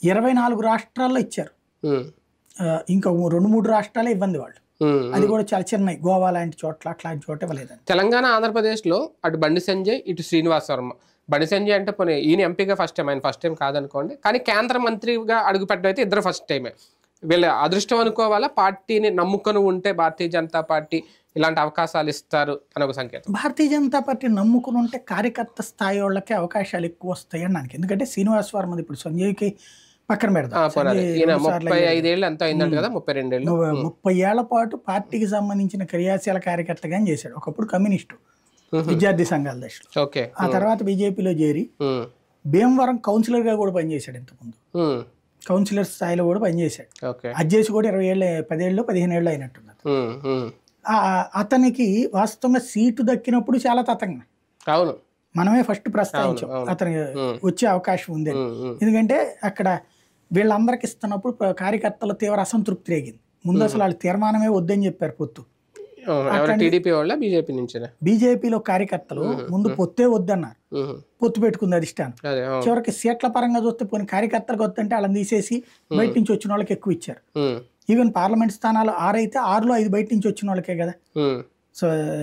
24 రాష్ట్రాల్లో ఇచ్చారు. ఇంకా 2-3 రాష్ట్రాలే ఇవ్వండి వాళ్ళు. అది కూడా చాలా చిన్నవి, గోవా లాంటి చోట్ల అట్లాంటి చోట ఇవ్వలేదండి. తెలంగాణ ఆంధ్రప్రదేశ్లో అటు బండి సంజయ్ ఇటు శ్రీనివాస్ వర్మ. బండి సంజయ్ అంటే పోనీ ఈయన ఎంపీగా ఫస్ట్ టైం, ఆయన ఫస్ట్ టైం కాదనుకోండి, కానీ కేంద్ర మంత్రిగా అడుగుపెట్టడం అయితే ఇద్దరు ఫస్ట్ టైమే. వీళ్ళ అదృష్టం అనుకోవాలా, పార్టీని నమ్ముకొని ఉంటే భారతీయ జనతా పార్టీ ఇలాంటి అవకాశాలు ఇస్తారు అని ఒక సంకేతం. భారతీయ జనతా పార్టీ నమ్ముకుని ఉంటే కార్యకర్త స్థాయి వాళ్ళకే అవకాశాలు ఎక్కువ వస్తాయి అని నాకు. ఎందుకంటే శ్రీనివాస్ వర్మది ఇప్పుడు సంజయ్కి పక్కన పెడతాం, 35 ఏళ్ళు ఎంత అయిందంట కదా, 32 ఏళ్ళు. 30 ఏళ్ల పాటు పార్టీకి సంబంధించిన క్రియాశీల కార్యకర్తగానే చేశాడు. ఒకప్పుడు కమ్యూనిస్టు విద్యార్థి సంఘాల దశలో, ఆ తర్వాత బీజేపీలో చేరి భీమవరం కౌన్సిలర్ గా కూడా పనిచేశాడు. ఇంతకుముందు కౌన్సిలర్ స్థాయిలో కూడా పనిచేశాడు. అది చేసి కూడా 10 ఏళ్ళు 15 ఏళ్ళు అయినట్టున్నది. అతనికి వాస్తవంగా సీటు దక్కినప్పుడు చాలా తతంగా, అవును, మనమే ఫస్ట్ ప్రస్తావించాం అతనికి వచ్చే అవకాశం ఉంది. ఎందుకంటే అక్కడ వీళ్ళందరికి ఇస్తున్నప్పుడు కార్యకర్తల తీవ్ర అసంతృప్తి రేగింది. ముందు అసలు వాళ్ళు తీర్మానమే వద్దని చెప్పారు పొత్తు. బీజేపీలో కార్యకర్తలు ముందు పొత్తే వద్దన్నారు, పొత్తు పెట్టుకుంది అధిష్టానం. చివరికి సీట్ల పరంగా చూస్తే పోనీ కార్యకర్తలకు వద్దంటే వాళ్ళని తీసేసి బయట నుంచి వచ్చిన వాళ్ళకి ఎక్కువ ఇచ్చారు. ఈవెన్ పార్లమెంట్ స్థానాలు 6 అయితే 6లో 5 బయట నుంచి వచ్చిన వాళ్ళకే కదా. సో